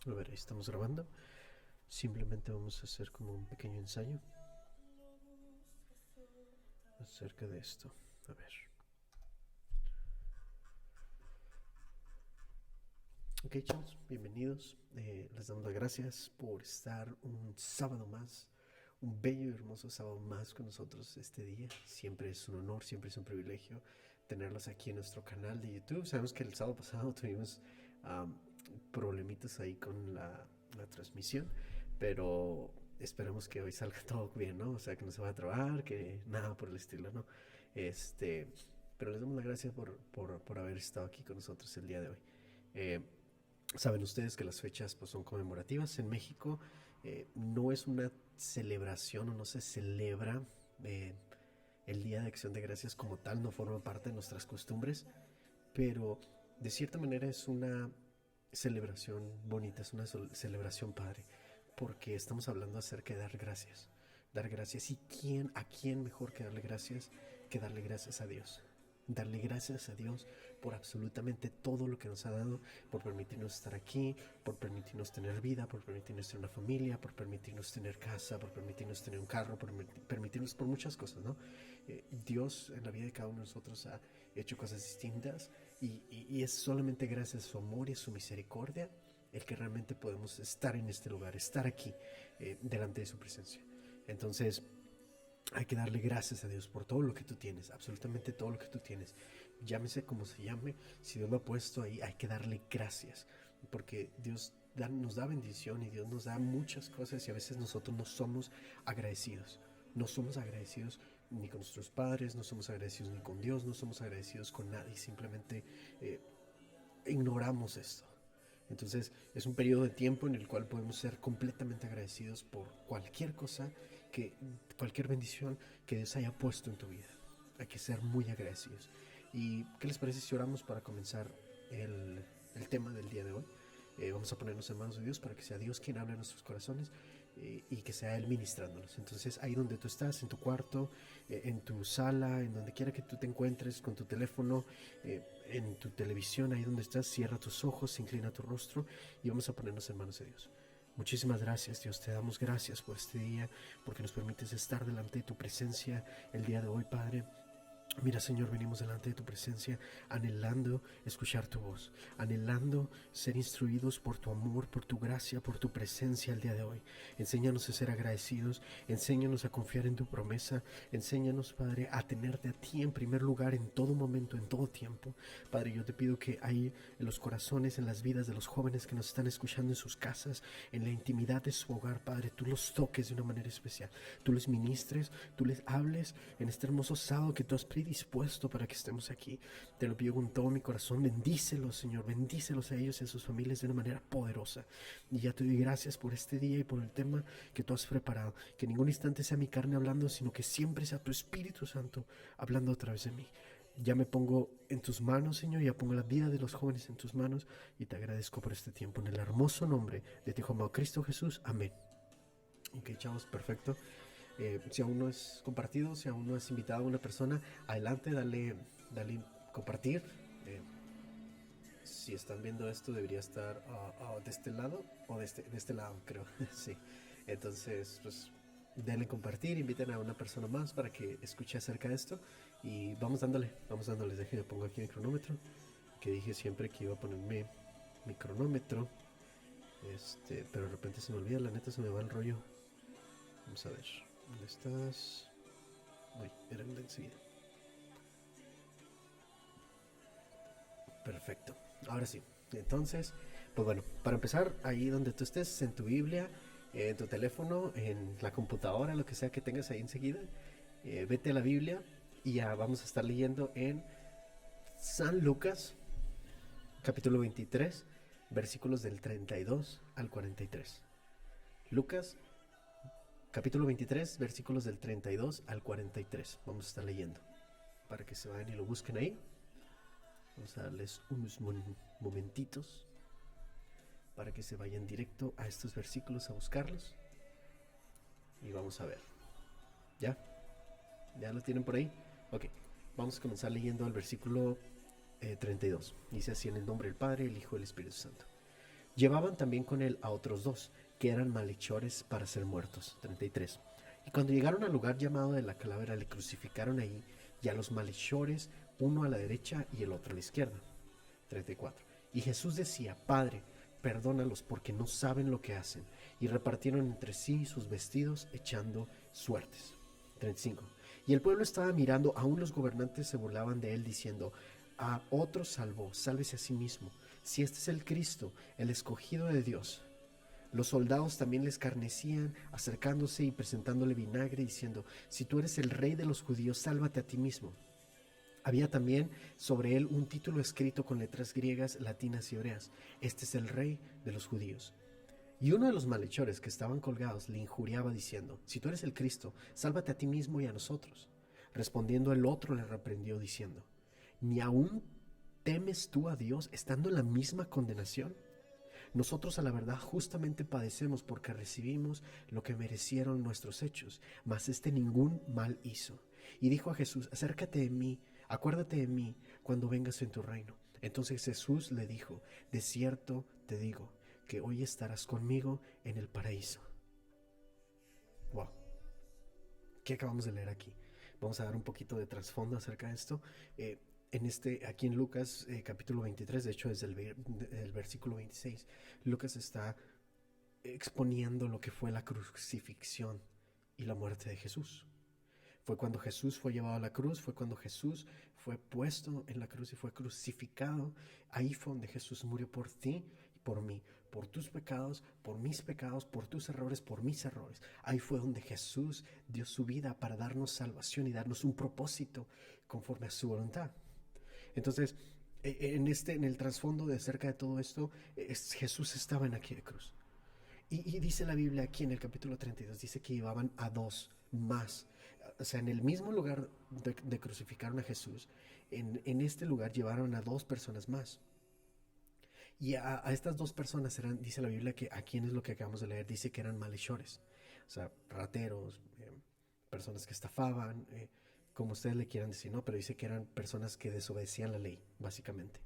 A ver, ahí estamos grabando. Simplemente vamos a hacer como un pequeño ensayo acerca de esto. A ver. Ok, chavos, bienvenidos. Les damos las gracias por estar un sábado más, un bello y hermoso sábado más con nosotros este día. Siempre es un honor, siempre es un privilegio tenerlos aquí en nuestro canal de YouTube. Sabemos que el sábado pasado tuvimos um, problemitas ahí con la transmisión, pero esperemos que hoy salga todo bien, ¿no? O sea, que no se va a trabar, que nada por el estilo, ¿no? Este, pero les damos las gracias por haber estado aquí con nosotros el día de hoy. Eh, Saben ustedes que las fechas pues, son conmemorativas. En México no es una celebración o no se celebra eh, el Día de Acción de Gracias como tal, no forma parte de nuestras costumbres, pero de cierta manera es una celebración bonita, es una celebración padre, porque estamos hablando acerca de dar gracias. Dar gracias. ¿Y a quién mejor que darle gracias a Dios? Darle gracias a Dios por absolutamente todo lo que nos ha dado, por permitirnos estar aquí, por permitirnos tener vida, por permitirnos tener una familia, por permitirnos tener casa, por permitirnos tener un carro, por permitirnos por muchas cosas, ¿no? Dios en la vida de cada uno de nosotros ha hecho cosas distintas y es solamente gracias a su amor y a su misericordia el que realmente podemos estar en este lugar, estar aquí delante de su presencia. Entonces, hay que darle gracias a Dios por todo lo que tú tienes, absolutamente todo lo que tú tienes. Llámese como se llame, si Dios lo ha puesto ahí, hay que darle gracias, porque Dios nos da bendición y Dios nos da muchas cosas y a veces nosotros no somos agradecidos. No somos agradecidos ni con nuestros padres, no somos agradecidos ni con Dios, no somos agradecidos con nadie, simplemente eh, ignoramos esto. Entonces es un periodo de tiempo en el cual podemos ser completamente agradecidos por cualquier cosa, cualquier bendición que Dios haya puesto en tu vida. Hay que ser muy agradecidos. ¿Y qué les parece si oramos para comenzar el tema del día de hoy? Vamos a ponernos en manos de Dios para que sea Dios quien hable en nuestros corazones y que sea Él ministrándonos. Entonces ahí donde tú estás, en tu cuarto, en tu sala, en donde quiera que tú te encuentres, con tu teléfono, en tu televisión, ahí donde estás, cierra tus ojos, inclina tu rostro y vamos a ponernos en manos de Dios. Muchísimas gracias, Dios, te damos gracias por este día, porque nos permites estar delante de tu presencia el día de hoy, Padre. Mira, Señor, venimos delante de tu presencia anhelando escuchar tu voz, anhelando ser instruidos por tu amor, por tu gracia, por tu presencia el día de hoy. Enséñanos a ser agradecidos, enséñanos a confiar en tu promesa, enséñanos, Padre, a tenerte a ti en primer lugar en todo momento, en todo tiempo. Padre, yo te pido que ahí en los corazones, en las vidas de los jóvenes que nos están escuchando en sus casas, en la intimidad de su hogar, Padre, tú los toques de una manera especial, tú les ministres, tú les hables en este hermoso sábado que tú has predispuesto para que estemos aquí. Te lo pido con todo mi corazón, bendícelos, Señor, bendícelos a ellos y a sus familias de una manera poderosa. Y ya te doy gracias por este día y por el tema que tú has preparado, que en ningún instante sea mi carne hablando, sino que siempre sea tu Espíritu Santo hablando a través de mí. Ya me pongo en tus manos, Señor, ya pongo la vida de los jóvenes en tus manos y te agradezco por este tiempo. En el hermoso nombre de tu Hijo amado Cristo Jesús. Amén. Ok, chavos, perfecto. Si aún no es compartido, si aún no has invitado a una persona, adelante, dale compartir. Eh, si están viendo esto, debería estar de este lado o de este lado, creo. Sí. Entonces, pues denle compartir, inviten a una persona más para que escuche acerca de esto y vamos dándole, vamos dándoles. Déjenme pongo aquí el cronómetro, que dije siempre que iba a ponerme mi cronómetro, pero de repente se me olvida, la neta se me va el rollo. Vamos a ver, ¿dónde estás? Uy, era el de enseguida. Perfecto. Ahora sí. Entonces, pues bueno, para empezar, ahí donde tú estés, en tu Biblia, en tu teléfono, en la computadora, lo que sea que tengas ahí enseguida, vete a la Biblia y ya vamos a estar leyendo en San Lucas, capítulo 23, versículos del 32 al 43. Lucas, capítulo 23, versículos del 32 al 43. Vamos a estar leyendo para que se vayan y lo busquen ahí. Vamos a darles unos momentitos para que se vayan directo a estos versículos a buscarlos. Y vamos a ver. ¿Ya? ¿Ya lo tienen por ahí? Ok. Vamos a comenzar leyendo el versículo 32. Dice así: en el nombre del Padre, el Hijo y el Espíritu Santo. Llevaban también con él a otros dos, que eran malhechores para ser muertos. 33. Y cuando llegaron al lugar llamado de la calavera, le crucificaron ahí, y a los malhechores, uno a la derecha y el otro a la izquierda. 34. Y Jesús decía: Padre, perdónalos, porque no saben lo que hacen. Y repartieron entre sí sus vestidos, echando suertes. 35. Y el pueblo estaba mirando, aún los gobernantes se burlaban de él, diciendo: A otro salvó, sálvese a sí mismo, si este es el Cristo, el escogido de Dios. Los soldados también le escarnecían, acercándose y presentándole vinagre, diciendo: Si tú eres el rey de los judíos, sálvate a ti mismo. Había también sobre él un título escrito con letras griegas, latinas y hebreas: Este es el rey de los judíos. Y uno de los malhechores que estaban colgados le injuriaba, diciendo: Si tú eres el Cristo, sálvate a ti mismo y a nosotros. Respondiendo el otro le reprendió, diciendo: ¿Ni aún temes tú a Dios, estando en la misma condenación? Nosotros a la verdad justamente padecemos, porque recibimos lo que merecieron nuestros hechos, mas este ningún mal hizo. Y dijo a Jesús: Acércate de mí, acuérdate de mí cuando vengas en tu reino. Entonces Jesús le dijo: De cierto te digo, que hoy estarás conmigo en el paraíso. Wow, ¿qué acabamos de leer aquí? Vamos a dar un poquito de trasfondo acerca de esto. Aquí en Lucas capítulo 23, de hecho desde el versículo 26, Lucas está exponiendo lo que fue la crucifixión y la muerte de Jesús. Fue cuando Jesús fue llevado a la cruz, fue cuando Jesús fue puesto en la cruz y fue crucificado. Ahí fue donde Jesús murió por ti y por mí, por tus pecados, por mis pecados, por tus errores, por mis errores. Ahí fue donde Jesús dio su vida para darnos salvación y darnos un propósito conforme a su voluntad. Entonces, en el trasfondo de cerca de todo esto, Jesús estaba en aquella cruz. Y dice la Biblia aquí en el capítulo 32, dice que llevaban a dos más. O sea, en el mismo lugar de crucificaron a Jesús, en este lugar llevaron a dos personas más. Y a estas dos personas eran, dice la Biblia, que aquí es lo que acabamos de leer, dice que eran malhechores. O sea, rateros, personas que estafaban, como ustedes le quieran decir, ¿no? Pero dice que eran personas que desobedecían la ley, básicamente.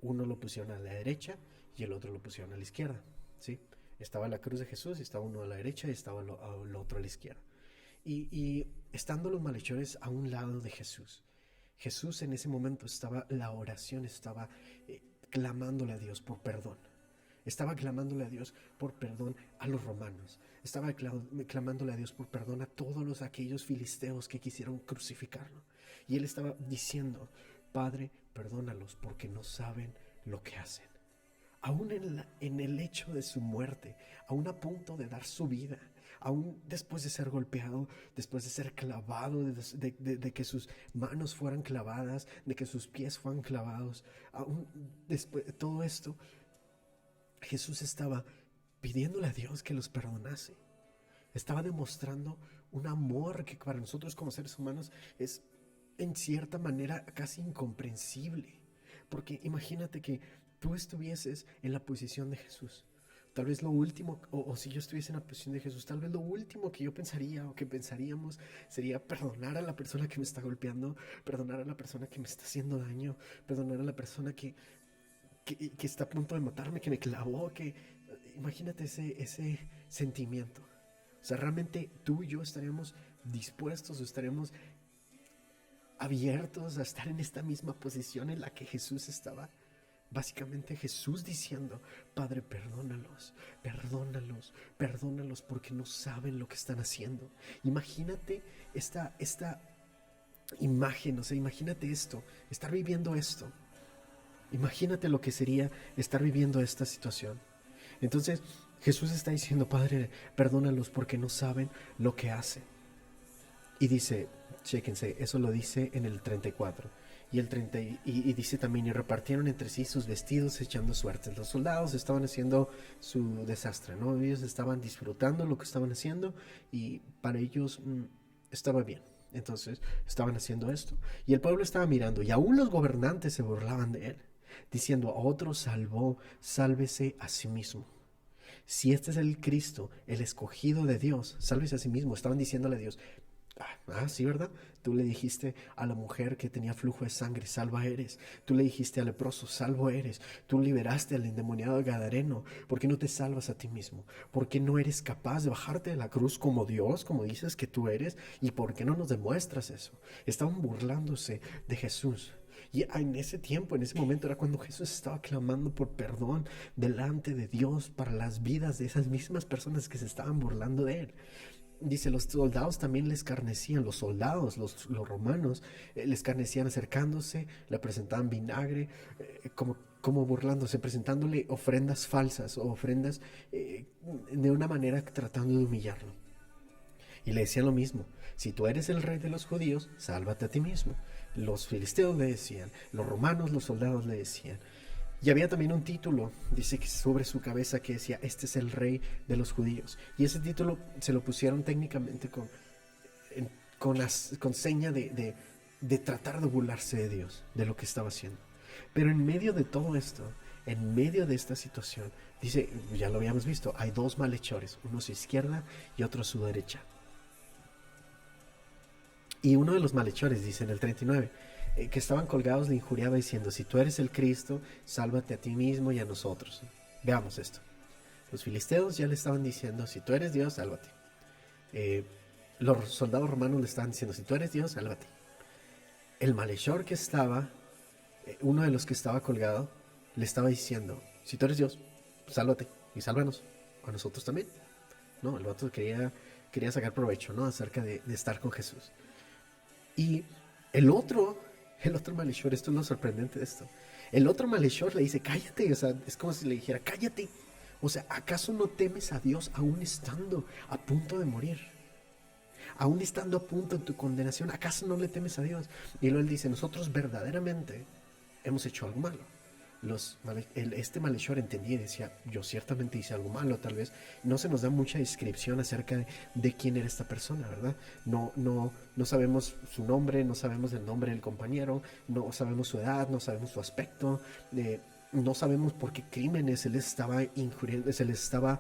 Uno lo pusieron a la derecha y el otro lo pusieron a la izquierda, ¿sí? Estaba la cruz de Jesús y estaba uno a la derecha y estaba el otro a la izquierda. Y estando los malhechores a un lado de Jesús, Jesús en ese momento estaba, la oración estaba clamándole a Dios por perdón. Estaba clamándole a Dios por perdón a los romanos. Estaba clamándole a Dios por perdón a todos aquellos filisteos que quisieron crucificarlo. Y él estaba diciendo: Padre, perdónalos, porque no saben lo que hacen. Aún en el hecho de su muerte, aún a punto de dar su vida, aún después de ser golpeado, después de ser clavado, de que sus manos fueran clavadas, de que sus pies fueran clavados, aún después de todo esto, Jesús estaba pidiéndole a Dios que los perdonase. Estaba demostrando un amor que para nosotros como seres humanos es en cierta manera casi incomprensible. Porque imagínate que tú estuvieses en la posición de Jesús. Tal vez lo último, o si yo estuviese en la posición de Jesús, tal vez lo último que yo pensaría o que pensaríamos sería perdonar a la persona que me está golpeando, perdonar a la persona que me está haciendo daño, perdonar a la persona que está a punto de matarme, que me clavó, imagínate ese sentimiento. O sea, realmente tú y yo estaríamos dispuestos o estaremos abiertos a estar en esta misma posición en la que Jesús estaba. Básicamente Jesús diciendo: Padre, perdónalos, perdónalos, perdónalos, porque no saben lo que están haciendo. Imagínate esta imagen, o sea, imagínate esto, estar viviendo esto. Imagínate lo que sería estar viviendo esta situación. Entonces Jesús está diciendo: Padre, perdónalos porque no saben lo que hacen. Y dice, chéquense, eso lo dice en el 34. Y dice también: y repartieron entre sí sus vestidos echando suertes. Los soldados estaban haciendo su desastre, ¿no? Ellos estaban disfrutando lo que estaban haciendo y para ellos estaba bien. Entonces estaban haciendo esto. Y el pueblo estaba mirando, y aún los gobernantes se burlaban de él, diciendo: a otro salvó, sálvese a sí mismo. Si este es el Cristo, el escogido de Dios, sálvese a sí mismo. Estaban diciéndole a Dios: Sí, ¿verdad? Tú le dijiste a la mujer que tenía flujo de sangre, salva eres. Tú le dijiste al leproso, salvo eres. Tú liberaste al endemoniado gadareno. ¿Por qué no te salvas a ti mismo? ¿Por qué no eres capaz de bajarte de la cruz como Dios, como dices que tú eres? ¿Y por qué no nos demuestras eso? Estaban burlándose de Jesús. Y en ese tiempo, en ese momento, era cuando Jesús estaba clamando por perdón delante de Dios para las vidas de esas mismas personas que se estaban burlando de él. Dice, los soldados también le escarnecían, los soldados, los romanos, le escarnecían acercándose, le presentaban vinagre, como burlándose, presentándole ofrendas falsas o ofrendas de una manera tratando de humillarlo. Y le decían lo mismo, si tú eres el rey de los judíos, sálvate a ti mismo. Los filisteos le decían, los romanos, los soldados le decían. Y había también un título, dice que sobre su cabeza que decía, este es el rey de los judíos. Y ese título se lo pusieron técnicamente con seña de tratar de burlarse de Dios, de lo que estaba haciendo. Pero en medio de todo esto, en medio de esta situación, dice, ya lo habíamos visto, hay dos malhechores, uno a su izquierda y otro a su derecha. Y uno de los malhechores, dice en el 39, que estaban colgados le injuriaba diciendo, si tú eres el Cristo, sálvate a ti mismo y a nosotros. Veamos esto. Los filisteos ya le estaban diciendo, si tú eres Dios, sálvate. Los soldados romanos le estaban diciendo, si tú eres Dios, sálvate. El malhechor que estaba, uno de los que estaba colgado, le estaba diciendo, si tú eres Dios, sálvate y sálvanos, a nosotros también. No, el vato quería sacar provecho, ¿no? Acerca de estar con Jesús. Y el otro malhechor, esto es lo sorprendente de esto. El otro malhechor le dice, cállate, o sea, es como si le dijera, cállate. O sea, ¿acaso no temes a Dios aún estando a punto de morir? Aún estando a punto de tu condenación, ¿acaso no le temes a Dios? Y luego él dice, nosotros verdaderamente hemos hecho algo malo. Este malhechor entendía y decía, yo ciertamente hice algo malo, tal vez. No se nos da mucha descripción acerca de quién era esta persona, ¿verdad? No sabemos su nombre, no sabemos el nombre del compañero, no sabemos su edad, no sabemos su aspecto, no sabemos por qué crímenes se les estaba injuriando, se les estaba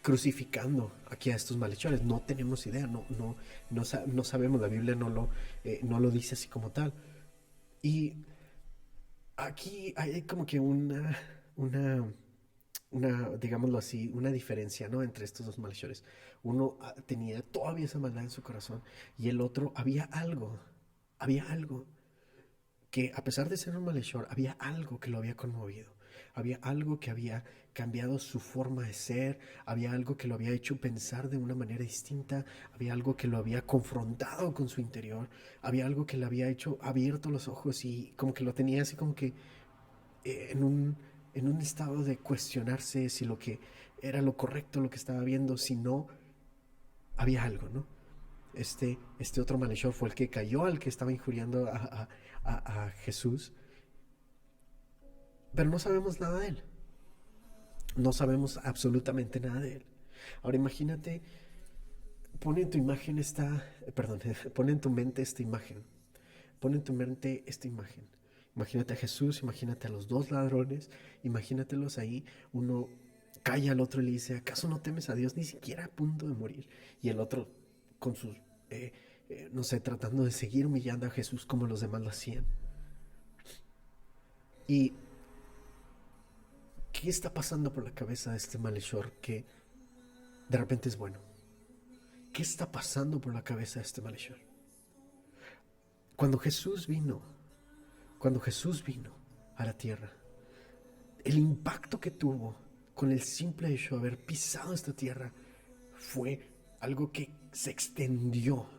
crucificando aquí a estos malhechores. No tenemos idea, no sabemos, la Biblia no lo dice así como tal. Y aquí hay como que digámoslo así, una diferencia, ¿no? Entre estos dos malhechores. Uno tenía todavía esa maldad en su corazón y el otro había algo que a pesar de ser un malhechor, había algo que lo había conmovido. Había algo que había cambiado su forma de ser, había algo que lo había hecho pensar de una manera distinta, había algo que lo había confrontado con su interior, había algo que le había hecho abierto los ojos y como que lo tenía así como que en un estado de cuestionarse si lo que era lo correcto, lo que estaba viendo, si no, había algo, ¿no? Este otro malhechor fue el que cayó al que estaba injuriando a Jesús, pero no sabemos nada de él. No sabemos absolutamente nada de él. Ahora imagínate, pon en tu imagen pon en tu mente esta imagen. Pon en tu mente esta imagen. Imagínate a Jesús, imagínate a los dos ladrones, imagínatelos ahí, uno calla al otro y le dice, ¿acaso no temes a Dios ni siquiera a punto de morir? Y el otro con sus, no sé, tratando de seguir humillando a Jesús como los demás lo hacían. Y ¿qué está pasando por la cabeza de este malhechor que de repente es bueno? ¿Qué está pasando por la cabeza de este malhechor? Cuando Jesús vino, cuando Jesús vino a la tierra, el impacto que tuvo con el simple hecho de haber pisado esta tierra fue algo que se extendió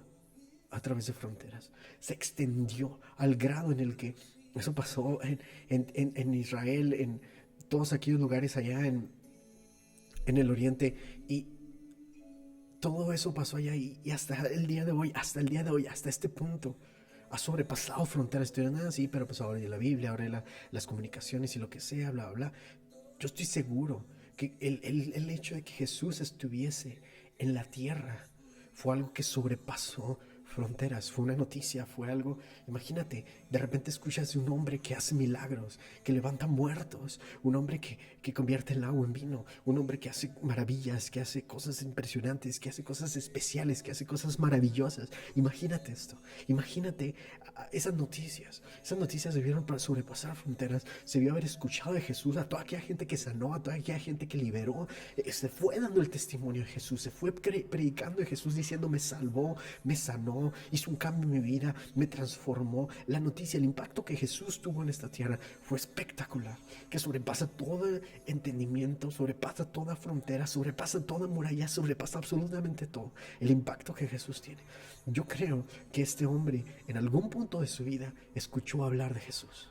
a través de fronteras, se extendió al grado en el que eso pasó en Israel, en todos aquellos lugares allá en el oriente, y todo eso pasó allá y hasta el día de hoy, hasta este punto, ha sobrepasado fronteras. Estoy nada así, pero pues ahora hay la Biblia, ahora hay las comunicaciones y lo que sea, bla, bla, bla. Yo estoy seguro que el hecho de que Jesús estuviese en la tierra fue algo que sobrepasó fronteras, fue una noticia, fue algo. Imagínate, de repente escuchas de un hombre que hace milagros, que levanta muertos, un hombre que convierte el agua en vino, un hombre que hace maravillas, que hace cosas impresionantes, que hace cosas especiales, que hace cosas maravillosas. Imagínate esto, imagínate esas noticias debieron sobrepasar fronteras, se debió haber escuchado de Jesús, a toda aquella gente que sanó, a toda aquella gente que liberó, se fue dando el testimonio de Jesús, se fue predicando de Jesús diciendo me salvó, me sanó, hizo un cambio en mi vida, me transformó. La noticia, el impacto que Jesús tuvo en esta tierra fue espectacular, que sobrepasa todo entendimiento, sobrepasa toda frontera, sobrepasa toda muralla, sobrepasa absolutamente todo. El impacto que Jesús tiene. Yo creo que este hombre en algún punto de su vida escuchó hablar de Jesús.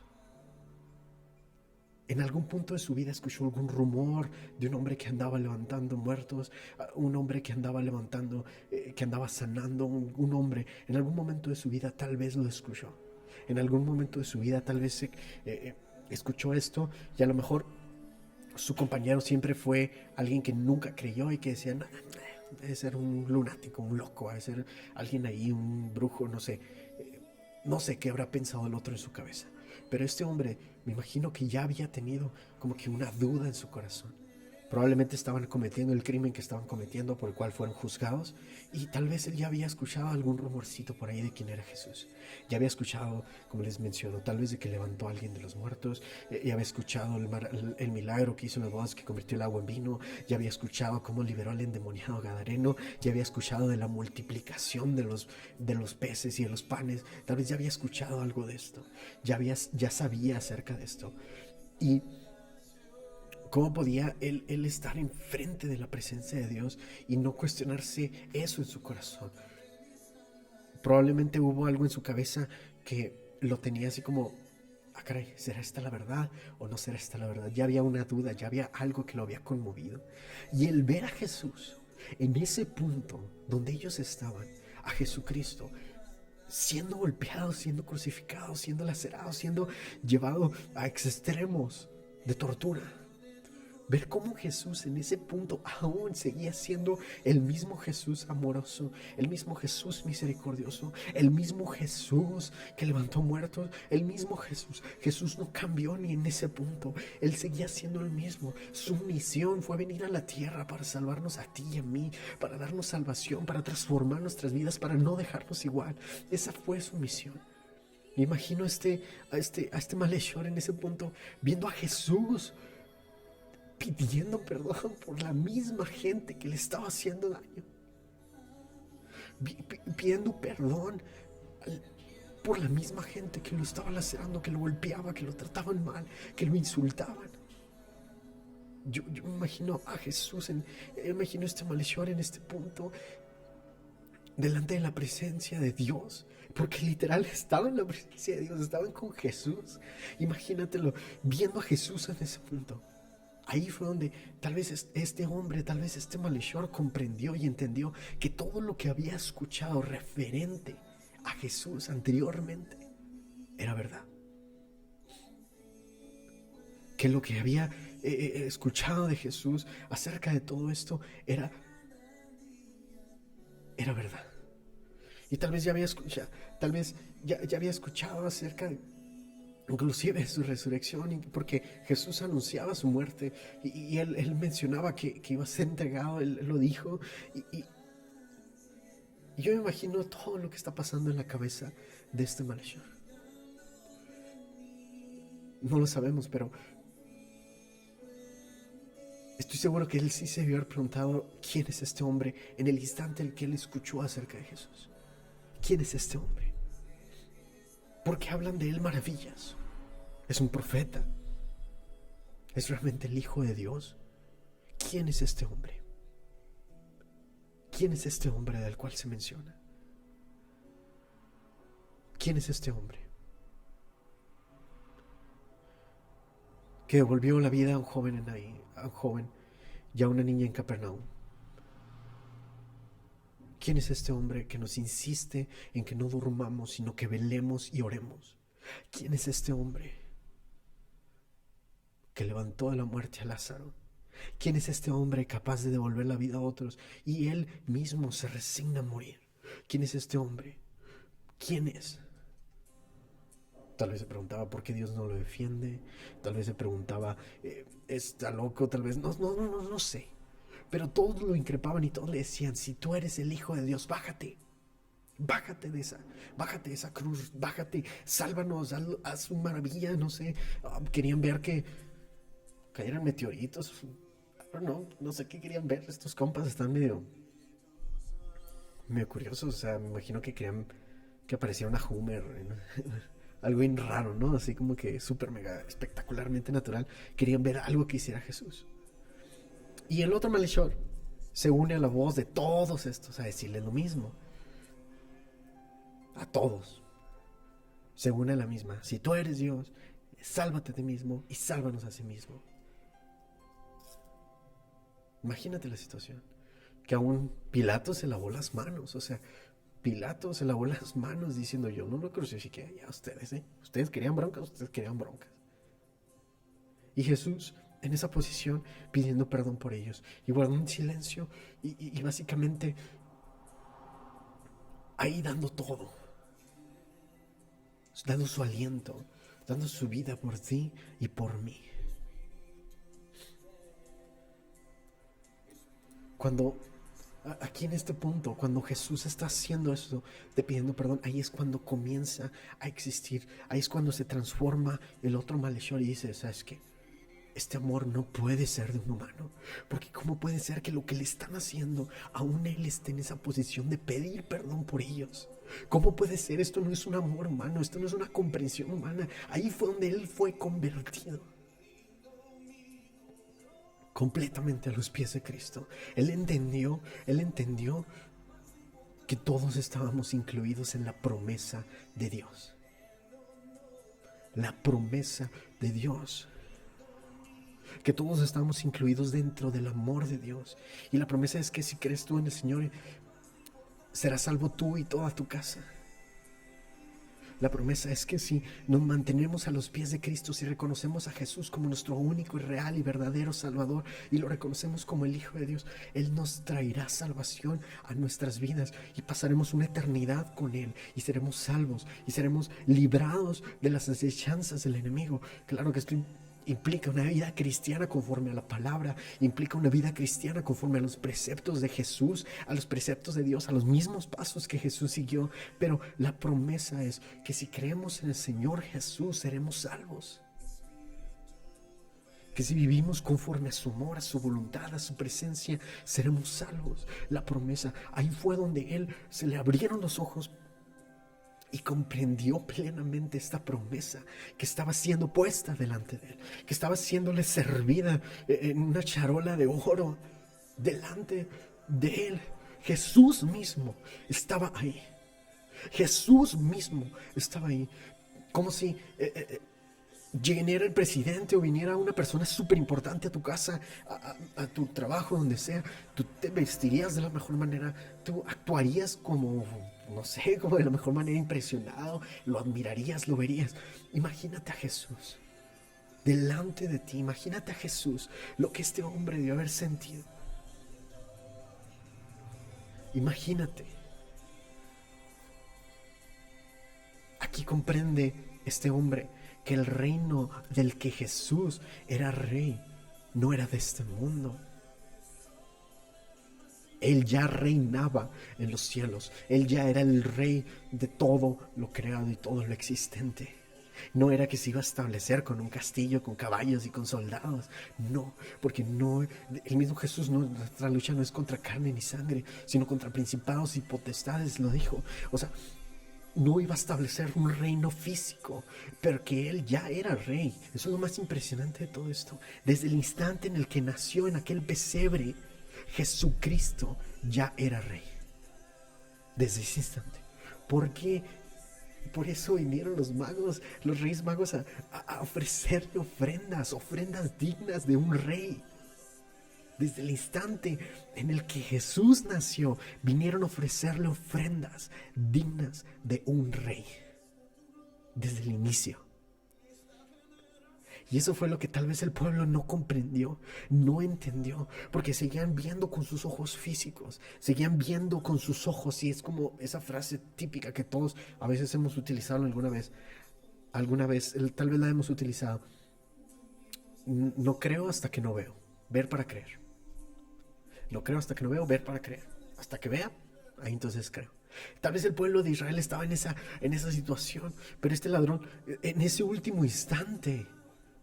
En algún punto de su vida escuchó algún rumor de un hombre que andaba levantando muertos, un hombre que andaba levantando, que andaba sanando, un hombre. En algún momento de su vida tal vez lo escuchó. En algún momento de su vida tal vez escuchó esto y a lo mejor su compañero siempre fue alguien que nunca creyó y que decía, no, debe ser un lunático, un loco, debe ser alguien ahí, un brujo, no sé. No sé qué habrá pensado el otro en su cabeza. Pero este hombre, me imagino que ya había tenido como que una duda en su corazón. Probablemente estaban cometiendo el crimen que estaban cometiendo por el cual fueron juzgados y tal vez él ya había escuchado algún rumorcito por ahí de quién era Jesús. Ya había escuchado, como les menciono, tal vez de que levantó a alguien de los muertos, ya había escuchado el milagro que hizo en las bodas que convirtió el agua en vino, ya había escuchado cómo liberó al endemoniado gadareno, ya había escuchado de la multiplicación de los peces y de los panes, tal vez ya había escuchado algo de esto, ya sabía acerca de esto. Y ¿cómo podía él estar enfrente de la presencia de Dios y no cuestionarse eso en su corazón? Probablemente hubo algo en su cabeza que lo tenía así como, caray, ¿será esta la verdad o no será esta la verdad? Ya había una duda, ya había algo que lo había conmovido. Y el ver a Jesús en ese punto donde ellos estaban, a Jesucristo, siendo golpeado, siendo crucificado, siendo lacerado, siendo llevado a extremos de tortura. Ver cómo Jesús en ese punto aún seguía siendo el mismo Jesús amoroso, el mismo Jesús misericordioso, el mismo Jesús que levantó muertos, el mismo Jesús. Jesús no cambió ni en ese punto, Él seguía siendo el mismo. Su misión fue venir a la tierra para salvarnos a ti y a mí, para darnos salvación, para transformar nuestras vidas, para no dejarnos igual. Esa fue su misión. Me imagino a este malhechor en ese punto, viendo a Jesús pidiendo perdón por la misma gente que le estaba haciendo daño, pidiendo perdón por la misma gente que lo estaba lacerando, que lo golpeaba, que lo trataban mal, que lo insultaban. Yo me imagino a Jesús, me imagino a este malhechor en este punto, delante de la presencia de Dios, porque literal estaban en la presencia de Dios, estaban con Jesús. Imagínatelo, viendo a Jesús en ese punto. Ahí fue donde tal vez este hombre, tal vez este malhechor comprendió y entendió que todo lo que había escuchado referente a Jesús anteriormente era verdad. Que lo que había escuchado de Jesús acerca de todo esto era verdad. Y tal vez ya había escuchado acerca de inclusive su resurrección, porque Jesús anunciaba su muerte y él mencionaba que iba a ser entregado, él lo dijo, y yo me imagino todo lo que está pasando en la cabeza de este malhechor. No lo sabemos, pero estoy seguro que él sí se debió haber preguntado quién es este hombre en el instante en el que él escuchó acerca de Jesús. ¿Quién es este hombre? Porque hablan de él maravillas. Es un profeta. ¿Es realmente el Hijo de Dios? ¿Quién es este hombre? ¿Quién es este hombre del cual se menciona? ¿Quién es este hombre? Que devolvió la vida a un joven y a una niña en Capernaum. ¿Quién es este hombre que nos insiste en que no durmamos, sino que velemos y oremos? ¿Quién es este hombre que levantó de la muerte a Lázaro? ¿Quién es este hombre capaz de devolver la vida a otros y él mismo se resigna a morir? ¿Quién es este hombre ¿quién es? Tal vez se preguntaba por qué Dios no lo defiende. Tal vez se preguntaba, ¿está loco? Tal vez, no sé. Pero todos lo increpaban y todos le decían, si tú eres el Hijo de Dios, bájate. Bájate de esa cruz, bájate, sálvanos, haz una maravilla, no sé. Querían ver que cayeran meteoritos. No sé qué querían ver. Estos compas están medio curiosos. O sea, me imagino que querían que apareciera una Hummer, ¿no? Algo bien raro, ¿no? Así como que súper mega espectacularmente natural. Querían ver algo que hiciera Jesús. Y el otro malhechor se une a la voz de todos estos a decirle lo mismo. A todos. Se une a la misma. Si tú eres Dios, sálvate a ti mismo y sálvanos a sí mismo. Imagínate la situación. Que aún Pilato se lavó las manos. O sea, Pilato se lavó las manos diciendo, yo no lo crucifiqué, ya ustedes, ¿eh? Ustedes querían broncas, ustedes querían broncas. Y Jesús en esa posición pidiendo perdón por ellos y guardando en silencio y básicamente ahí dando todo, dando su aliento, dando su vida por ti y por mí. Cuando aquí en este punto, cuando Jesús está haciendo eso, te pidiendo perdón, ahí es cuando comienza a existir, ahí es cuando se transforma el otro malhechor y dice, ¿sabes qué? Este amor no puede ser de un humano, porque ¿cómo puede ser que lo que le están haciendo, aún él esté en esa posición de pedir perdón por ellos? ¿Cómo puede ser? Esto no es un amor humano, esto no es una comprensión humana. Ahí fue donde él fue convertido completamente a los pies de Cristo. Él entendió que todos estábamos incluidos en la promesa de Dios. La promesa de Dios. Que todos estamos incluidos dentro del amor de Dios. Y la promesa es que si crees tú en el Señor, serás salvo tú y toda tu casa. La promesa es que si nos mantenemos a los pies de Cristo, si reconocemos a Jesús como nuestro único y real y verdadero Salvador y lo reconocemos como el Hijo de Dios, Él nos traerá salvación a nuestras vidas y pasaremos una eternidad con Él y seremos salvos y seremos librados de las acechanzas del enemigo. Claro que esto implica una vida cristiana conforme a la palabra, implica una vida cristiana conforme a los preceptos de Jesús, a los preceptos de Dios, a los mismos pasos que Jesús siguió. Pero la promesa es que si creemos en el Señor Jesús, seremos salvos. Que si vivimos conforme a su amor, a su voluntad, a su presencia, seremos salvos. La promesa, ahí fue donde Él se le abrieron los ojos y comprendió plenamente esta promesa que estaba siendo puesta delante de él, que estaba siéndole servida en una charola de oro delante de él. Jesús mismo estaba ahí. Jesús mismo estaba ahí. Como si viniera el presidente o viniera una persona súper importante a tu casa, a tu trabajo, donde sea. Tú te vestirías de la mejor manera, tú actuarías como, no sé, como de la mejor manera, impresionado, lo admirarías, lo verías. Imagínate a Jesús delante de ti, imagínate a Jesús, lo que este hombre debió haber sentido. Imagínate. Aquí comprende este hombre que el reino del que Jesús era rey no era de este mundo. Él ya reinaba en los cielos. Él ya era el rey de todo lo creado y todo lo existente. No era que se iba a establecer con un castillo, con caballos y con soldados. No, porque no, el mismo Jesús, nuestra lucha no es contra carne ni sangre, sino contra principados y potestades, lo dijo. O sea, no iba a establecer un reino físico, pero que él ya era rey. Eso es lo más impresionante de todo esto. Desde el instante en el que nació en aquel pesebre, Jesucristo ya era rey. Desde ese instante. ¿Por qué? Por eso vinieron los magos, los reyes magos a ofrecerle ofrendas dignas de un rey. Desde el instante en el que Jesús nació, vinieron a ofrecerle ofrendas dignas de un rey. Desde el inicio. Y eso fue lo que tal vez el pueblo no comprendió, no entendió, porque seguían viendo con sus ojos físicos, seguían viendo con sus ojos, y es como esa frase típica que todos a veces hemos utilizado alguna vez, tal vez la hemos utilizado. No creo hasta que no veo, ver para creer. No creo hasta que no veo, ver para creer. Hasta que vea, ahí entonces creo. Tal vez el pueblo de Israel estaba en esa situación, pero este ladrón, en ese último instante,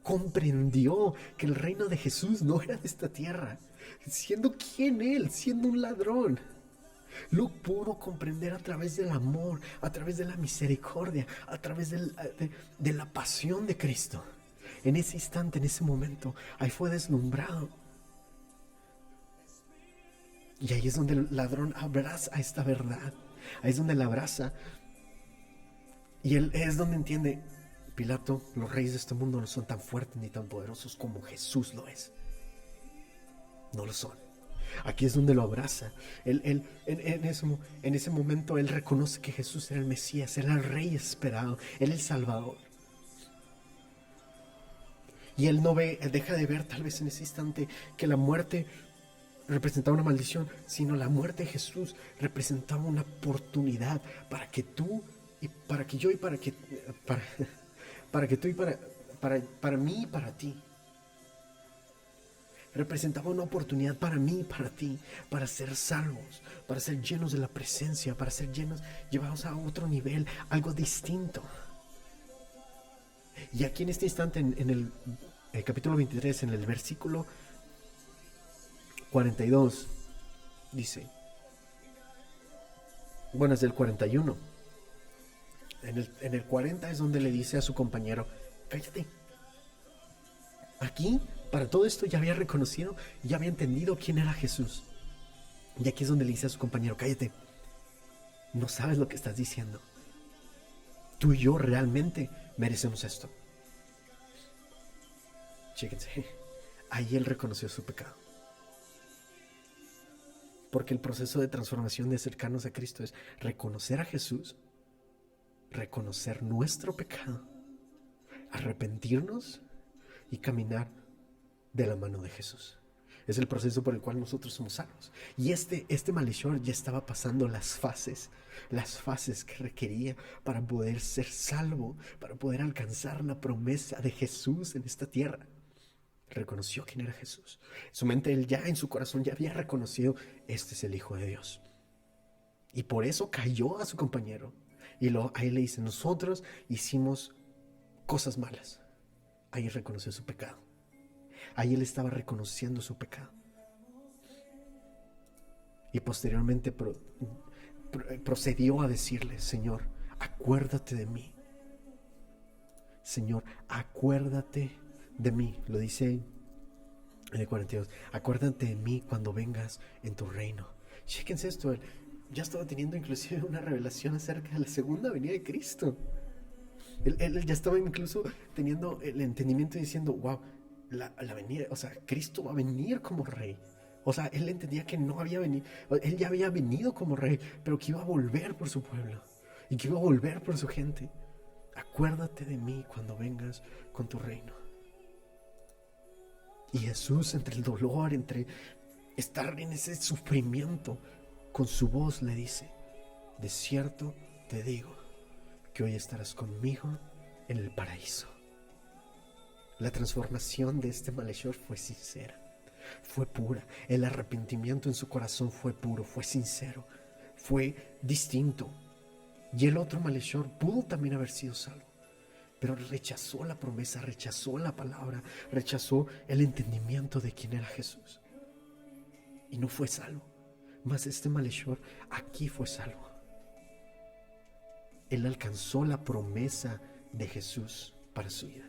comprendió que el reino de Jesús no era de esta tierra. Siendo quien él, siendo un ladrón, lo pudo comprender a través del amor, a través de la misericordia, a través de la pasión de Cristo. En ese instante, en ese momento, ahí fue deslumbrado. Y ahí es donde el ladrón abraza esta verdad. Ahí es donde la abraza. Y él es donde entiende: Pilato, los reyes de este mundo no son tan fuertes ni tan poderosos como Jesús lo es. No lo son. Aquí es donde lo abraza. En ese momento él reconoce que Jesús era el Mesías, era el Rey esperado, era el Salvador. Y él no ve, deja de ver tal vez en ese instante que la muerte representaba una maldición, sino la muerte de Jesús representaba una oportunidad para que tú y para que yo y para que tú y para mí y para ti. Representaba una oportunidad para mí y para ti, para ser salvos, para ser llenos de la presencia, para ser llevados a otro nivel, algo distinto. Y aquí en este instante, en el capítulo 23, en el versículo 42, dice, bueno, es del 41. En el 40 es donde le dice a su compañero: cállate. Aquí, para todo esto, ya había reconocido, ya había entendido quién era Jesús. Y aquí es donde le dice a su compañero: cállate. No sabes lo que estás diciendo. Tú y yo realmente merecemos esto. Chéquense. Ahí él reconoció su pecado. Porque el proceso de transformación de acercarnos a Cristo es reconocer a Jesús, reconocer nuestro pecado, arrepentirnos y caminar de la mano de Jesús. Es el proceso por el cual nosotros somos salvos. Y este malhechor ya estaba pasando las fases que requería para poder ser salvo, para poder alcanzar la promesa de Jesús en esta tierra. Reconoció quién era Jesús. En su mente, él ya en su corazón ya había reconocido: este es el Hijo de Dios. Y por eso cayó a su compañero. Y ahí le dice: nosotros hicimos cosas malas. Ahí reconoció su pecado. Ahí él estaba reconociendo su pecado. Y posteriormente procedió a decirle: Señor, acuérdate de mí. Señor, acuérdate de mí. Lo dice en el 42. Acuérdate de mí cuando vengas en tu reino. Chéquense esto. Él ya estaba teniendo inclusive una revelación acerca de la segunda venida de Cristo. Él ya estaba incluso teniendo el entendimiento y diciendo: wow, la venida, o sea, Cristo va a venir como rey. O sea, él entendía que no había venido, él ya había venido como rey, pero que iba a volver por su pueblo y que iba a volver por su gente. Acuérdate de mí cuando vengas con tu reino. Y Jesús, entre el dolor, entre estar en ese sufrimiento, con su voz le dice: de cierto te digo que hoy estarás conmigo en el paraíso. La transformación de este malhechor fue sincera, fue pura. El arrepentimiento en su corazón fue puro, fue sincero, fue distinto. Y el otro malhechor pudo también haber sido salvo, pero rechazó la promesa, rechazó la palabra, rechazó el entendimiento de quién era Jesús. Y no fue salvo. Mas este malhechor aquí fue salvo. Él alcanzó la promesa de Jesús para su vida.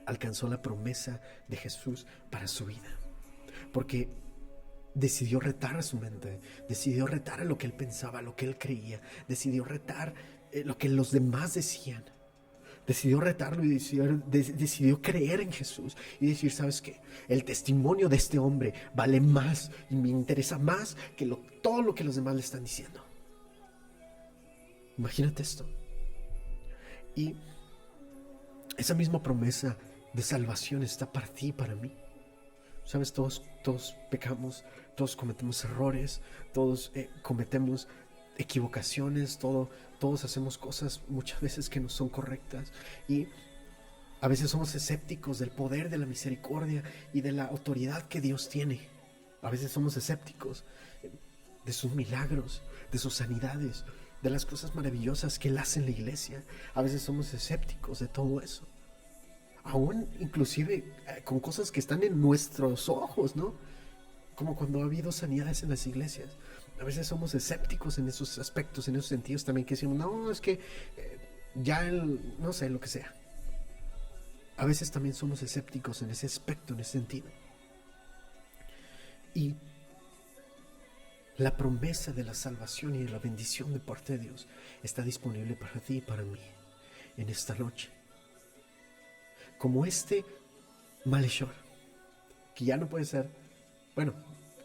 Alcanzó la promesa de Jesús para su vida. Porque decidió retar a su mente, decidió retar a lo que él pensaba, lo que él creía, decidió retar lo que los demás decían. Decidió retarlo y decidió creer en Jesús y decir: ¿sabes qué? El testimonio de este hombre vale más y me interesa más que todo lo que los demás le están diciendo. Imagínate esto. Y Esa misma promesa de salvación está para ti y para mí. Sabes, todos pecamos, todos cometemos errores, todos cometemos equivocaciones, todos hacemos cosas muchas veces que no son correctas, y a veces somos escépticos del poder de la misericordia y de la autoridad que Dios tiene. A veces somos escépticos de sus milagros, de sus sanidades, de las cosas maravillosas que Él hace en la iglesia. A veces somos escépticos de todo eso. Aún inclusive con cosas que están en nuestros ojos, ¿no? Como cuando ha habido sanidades en las iglesias. A veces somos escépticos en esos aspectos, en esos sentidos también, que decimos, no, es que no sé, lo que sea. A veces también somos escépticos en ese aspecto, en ese sentido. Y la promesa de la salvación y de la bendición de parte de Dios está disponible para ti y para mí en esta noche. Como este malhechor, que ya no puede ser, bueno,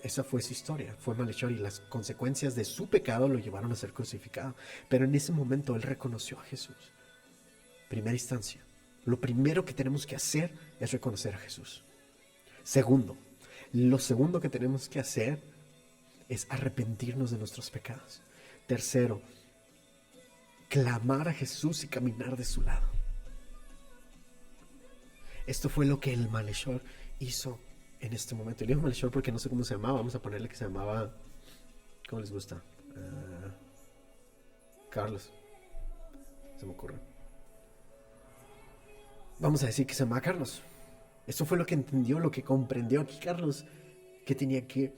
esa fue su historia, fue malhechor y las consecuencias de su pecado lo llevaron a ser crucificado. Pero en ese momento él reconoció a Jesús. Primera instancia, lo primero que tenemos que hacer es reconocer a Jesús. Lo segundo que tenemos que hacer es arrepentirnos de nuestros pecados. Tercero, clamar a Jesús y caminar de su lado. Esto fue lo que el malhechor hizo en este momento. Le digo malhechor porque no sé cómo se llamaba. Vamos a ponerle que se llamaba, ¿cómo les gusta? Carlos. Se me ocurre. Vamos a decir que se llamaba Carlos. Esto fue lo que entendió, lo que comprendió aquí Carlos, que tenía que,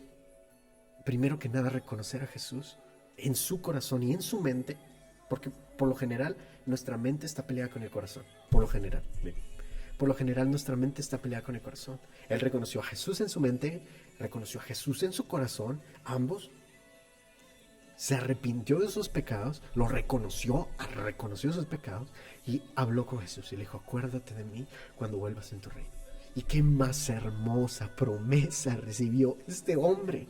primero que nada, reconocer a Jesús en su corazón y en su mente, porque por lo general nuestra mente está peleada con el corazón. Por lo general nuestra mente está peleada con el corazón. Él reconoció a Jesús en su mente, reconoció a Jesús en su corazón, ambos. Se arrepintió de sus pecados, reconoció sus pecados y habló con Jesús y le dijo, acuérdate de mí cuando vuelvas en tu reino. Y qué más hermosa promesa recibió este hombre.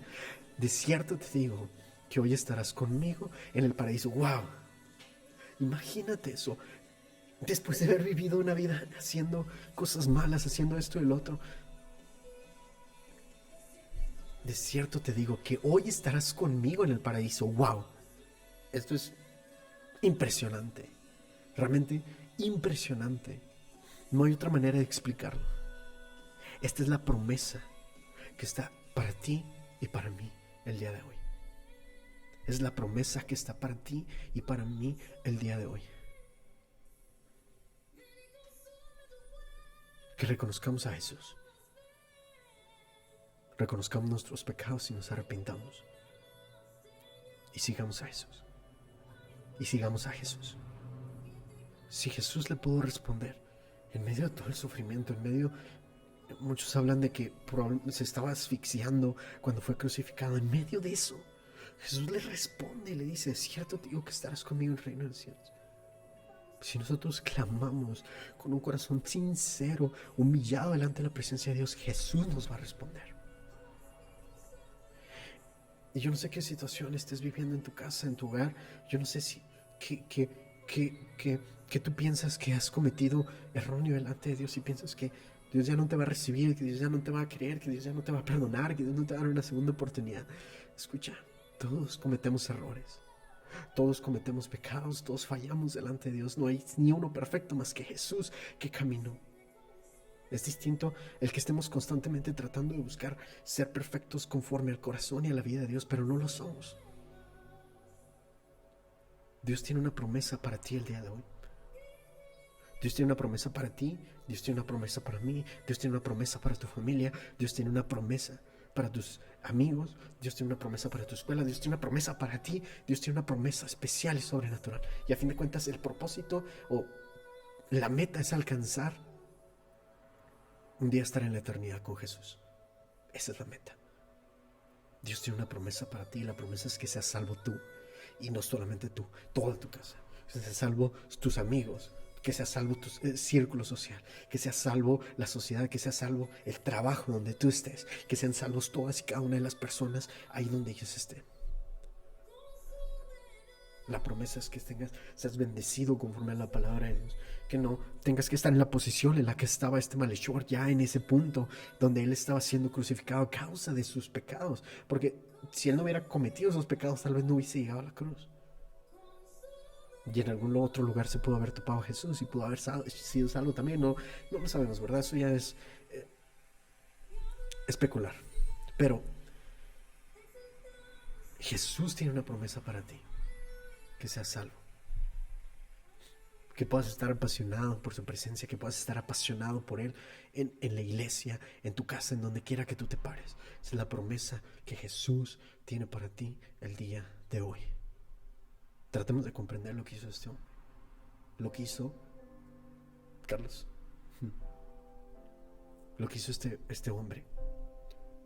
De cierto te digo que hoy estarás conmigo en el paraíso. ¡Wow! Imagínate eso. Después de haber vivido una vida haciendo cosas malas, haciendo esto y lo otro. De cierto te digo que hoy estarás conmigo en el paraíso. ¡Wow! Esto es impresionante. Realmente impresionante. No hay otra manera de explicarlo. Esta es la promesa que está para ti y para mí el día de hoy. Es la promesa que está para ti y para mí el día de hoy. Que reconozcamos a Jesús. Reconozcamos nuestros pecados y nos arrepintamos. Y sigamos a Jesús. Y sigamos a Jesús. Si Jesús le pudo responder en medio de todo el sufrimiento, muchos hablan de que se estaba asfixiando cuando fue crucificado. En medio de eso, Jesús le responde y le dice, cierto te digo que estarás conmigo en el reino de los cielos. Si nosotros clamamos con un corazón sincero, humillado delante de la presencia de Dios, Jesús nos va a responder. Y yo no sé qué situación estés viviendo en tu casa, en tu hogar. Yo no sé si que tú piensas que has cometido erróneo delante de Dios y piensas que Dios ya no te va a recibir, que Dios ya no te va a creer, que Dios ya no te va a perdonar, que Dios no te va a dar una segunda oportunidad. Escucha, todos cometemos errores. Todos cometemos pecados, todos fallamos delante de Dios. No hay ni uno perfecto más que Jesús que caminó. Es distinto el que estemos constantemente tratando de buscar ser perfectos conforme al corazón y a la vida de Dios, pero no lo somos. Dios tiene una promesa para ti el día de hoy. Dios tiene una promesa para ti, Dios tiene una promesa para mí, Dios tiene una promesa para tu familia, Dios tiene una promesa para tus amigos, Dios tiene una promesa para tu escuela, Dios tiene una promesa para ti, Dios tiene una promesa especial y sobrenatural. Y a fin de cuentas el propósito o la meta es alcanzar un día estar en la eternidad con Jesús. Esa es la meta. Dios tiene una promesa para ti y la promesa es que seas salvo tú. Y no solamente tú, toda tu casa. Que seas salvo tus amigos, que seas salvo tu círculo social, que seas salvo la sociedad, que seas salvo el trabajo donde tú estés, que sean salvos todas y cada una de las personas ahí donde ellos estén. La promesa es que seas bendecido conforme a la palabra de Dios. Que no tengas que estar en la posición en la que estaba este malhechor, ya en ese punto donde él estaba siendo crucificado a causa de sus pecados. Porque si él no hubiera cometido esos pecados, tal vez no hubiese llegado a la cruz. Y en algún otro lugar se pudo haber topado a Jesús y pudo haber sido salvo también. No lo sabemos, ¿verdad? Eso ya es especular. Pero Jesús tiene una promesa para ti. Que seas salvo, que puedas estar apasionado por su presencia, que puedas estar apasionado por Él en la iglesia, en tu casa, en donde quiera que tú te pares. Esa es la promesa que Jesús tiene para ti el día de hoy. Tratemos de comprender lo que hizo este hombre, lo que hizo Carlos, lo que hizo este hombre,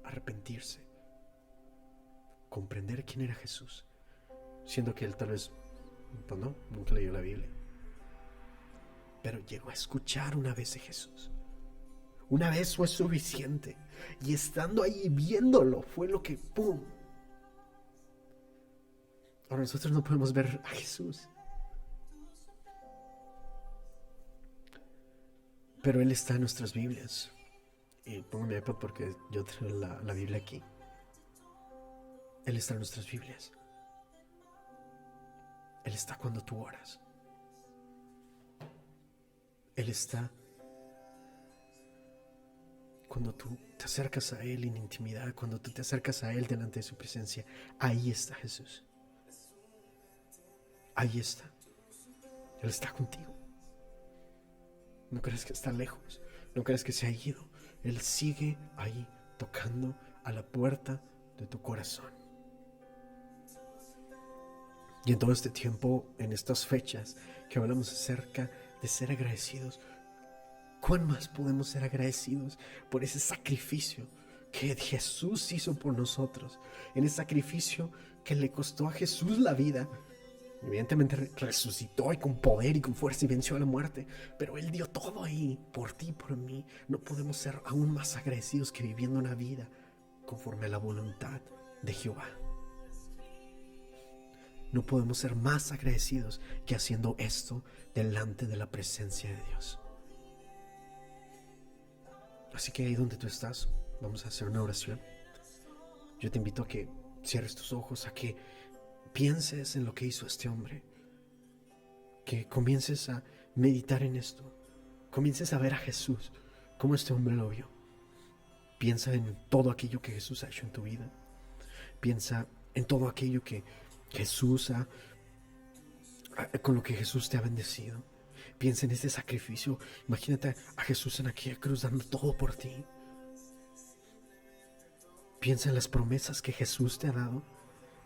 arrepentirse, comprender quién era Jesús, siendo que él tal vez pues no, nunca leyó la Biblia, pero llegó a escuchar una vez de Jesús. Una vez fue suficiente, y estando ahí viéndolo fue lo que ¡pum! Ahora nosotros no podemos ver a Jesús, pero Él está en nuestras Biblias. Y pongo mi iPad porque yo tengo la Biblia aquí. Él está en nuestras Biblias. Él está cuando tú oras. Él está cuando tú te acercas a Él en intimidad, cuando tú te acercas a Él delante de su presencia. Ahí está Jesús. Ahí está. Él está contigo. No crees que está lejos. No crees que se ha ido. Él sigue ahí, tocando a la puerta de tu corazón. Y en todo este tiempo, en estas fechas que hablamos acerca de ser agradecidos, ¿cuán más podemos ser agradecidos por ese sacrificio que Jesús hizo por nosotros? En ese sacrificio que le costó a Jesús la vida. Evidentemente resucitó y con poder y con fuerza y venció a la muerte, pero Él dio todo ahí por ti y por mí. No podemos ser aún más agradecidos que viviendo una vida conforme a la voluntad de Jehová. No podemos ser más agradecidos que haciendo esto delante de la presencia de Dios. Así que ahí donde tú estás, vamos a hacer una oración. Yo te invito a que cierres tus ojos, a que pienses en lo que hizo este hombre, que comiences a meditar en esto, comiences a ver a Jesús como este hombre lo vio. Piensa en todo aquello que Jesús ha hecho en tu vida. Piensa en todo aquello que Jesús con lo que Jesús te ha bendecido. Piensa en este sacrificio. Imagínate a Jesús en aquella cruz dando todo por ti. Piensa en las promesas que Jesús te ha dado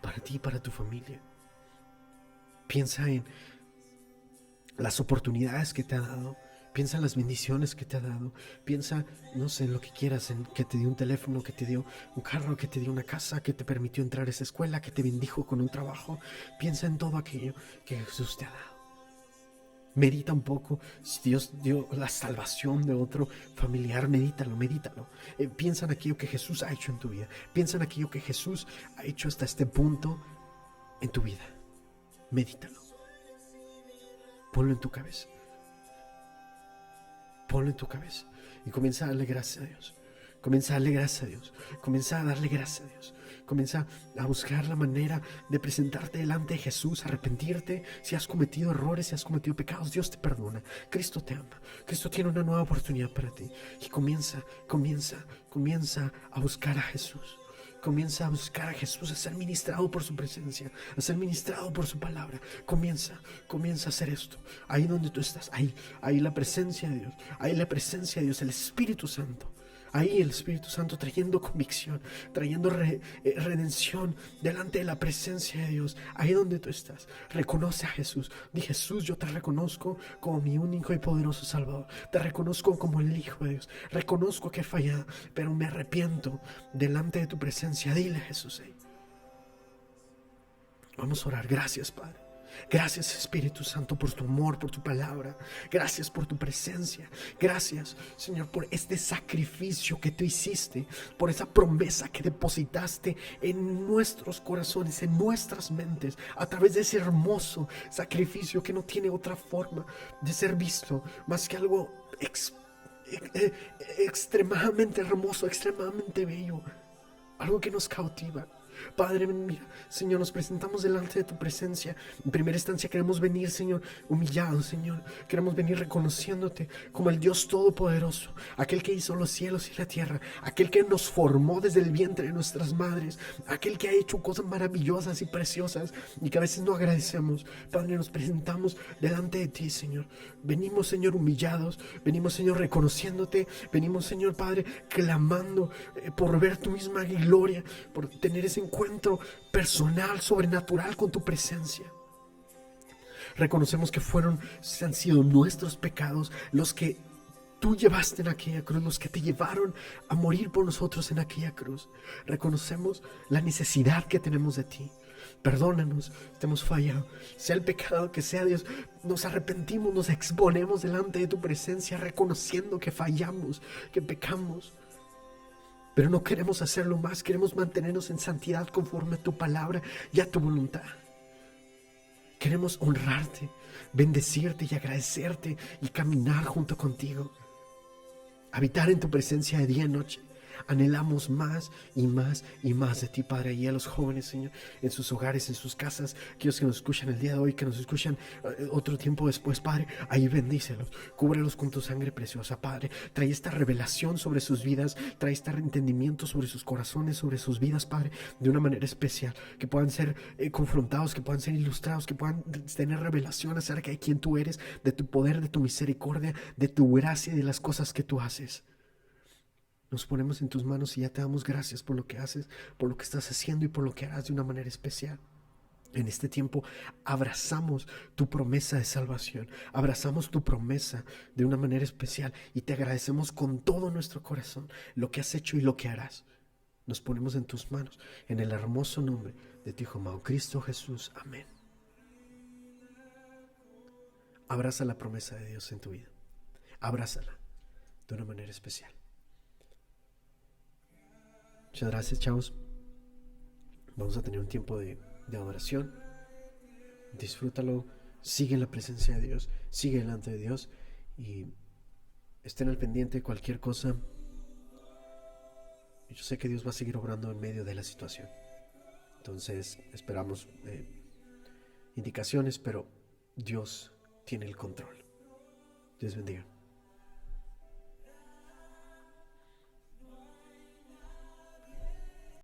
para ti y para tu familia. Piensa en las oportunidades que te ha dado. Piensa en las bendiciones que te ha dado. Piensa, no sé, en lo que quieras, en que te dio un teléfono, que te dio un carro, que te dio una casa, que te permitió entrar a esa escuela, que te bendijo con un trabajo. Piensa en todo aquello que Jesús te ha dado. Medita un poco. Si Dios dio la salvación de otro familiar, medítalo. Piensa en aquello que Jesús ha hecho en tu vida. Piensa en aquello que Jesús ha hecho hasta este punto en tu vida. Medítalo. Ponlo en tu cabeza. Ponlo en tu cabeza y comienza a darle gracias a Dios. Comienza a darle gracias a Dios. Comienza a darle gracias a Dios. Comienza a buscar la manera de presentarte delante de Jesús, arrepentirte. Si has cometido errores, si has cometido pecados, Dios te perdona. Cristo te ama. Cristo tiene una nueva oportunidad para ti. Y comienza a buscar a Jesús. Comienza a buscar a Jesús, a ser ministrado por su presencia, a ser ministrado por su palabra. Comienza a hacer esto. Ahí donde tú estás, ahí la presencia de Dios, ahí la presencia de Dios, el Espíritu Santo. Ahí el Espíritu Santo trayendo convicción, trayendo redención delante de la presencia de Dios. Ahí donde tú estás, reconoce a Jesús. Di: Jesús, yo te reconozco como mi único y poderoso Salvador. Te reconozco como el Hijo de Dios. Reconozco que he fallado, pero me arrepiento delante de tu presencia. Dile a Jesús ahí. Vamos a orar. Gracias, Padre. Gracias, Espíritu Santo, por tu amor, por tu palabra. Gracias por tu presencia. Gracias, Señor, por este sacrificio que tú hiciste, por esa promesa que depositaste en nuestros corazones, en nuestras mentes, a través de ese hermoso sacrificio que no tiene otra forma de ser visto más que algo extremadamente hermoso, extremadamente bello, algo que nos cautiva. Padre, mira, Señor, nos presentamos delante de tu presencia. En primera instancia queremos venir, Señor, humillados, Señor. Queremos venir reconociéndote como el Dios Todopoderoso, aquel que hizo los cielos y la tierra, aquel que nos formó desde el vientre de nuestras madres, aquel que ha hecho cosas maravillosas y preciosas y que a veces no agradecemos. Padre, nos presentamos delante de ti, Señor. Venimos, Señor, humillados. Venimos, Señor, reconociéndote. Venimos, Señor, Padre, clamando por ver tu misma gloria, por tener ese encuentro personal, sobrenatural con tu presencia. Reconocemos que han sido nuestros pecados los que tú llevaste en aquella cruz, los que te llevaron a morir por nosotros en aquella cruz. Reconocemos la necesidad que tenemos de ti. Perdónanos, te hemos fallado. Sea el pecado que sea, Dios, nos arrepentimos, nos exponemos delante de tu presencia, reconociendo que fallamos, que pecamos. Pero no queremos hacerlo más, queremos mantenernos en santidad conforme a tu palabra y a tu voluntad. Queremos honrarte, bendecirte y agradecerte y caminar junto contigo. Habitar en tu presencia de día y noche. Anhelamos más y más y más de ti, Padre. Y a los jóvenes, Señor, en sus hogares, en sus casas, aquellos que nos escuchan el día de hoy, que nos escuchan otro tiempo después, Padre, ahí bendícelos, cúbrelos con tu sangre preciosa, Padre. Trae esta revelación sobre sus vidas, trae este entendimiento sobre sus corazones, sobre sus vidas, Padre, de una manera especial, que puedan ser confrontados, que puedan ser ilustrados, que puedan tener revelación acerca de quién tú eres, de tu poder, de tu misericordia, de tu gracia y de las cosas que tú haces. Nos ponemos en tus manos y ya te damos gracias por lo que haces, por lo que estás haciendo y por lo que harás de una manera especial. En este tiempo abrazamos tu promesa de salvación, abrazamos tu promesa de una manera especial y te agradecemos con todo nuestro corazón lo que has hecho y lo que harás. Nos ponemos en tus manos, en el hermoso nombre de tu Hijo amado, Cristo Jesús. Amén. Abraza la promesa de Dios en tu vida. Abrázala de una manera especial. Muchas gracias, chavos. Vamos a tener un tiempo de adoración. Disfrútalo. Sigue en la presencia de Dios. Sigue delante de Dios. Y estén al pendiente de cualquier cosa. Yo sé que Dios va a seguir obrando en medio de la situación. Entonces esperamos indicaciones, pero Dios tiene el control. Dios bendiga.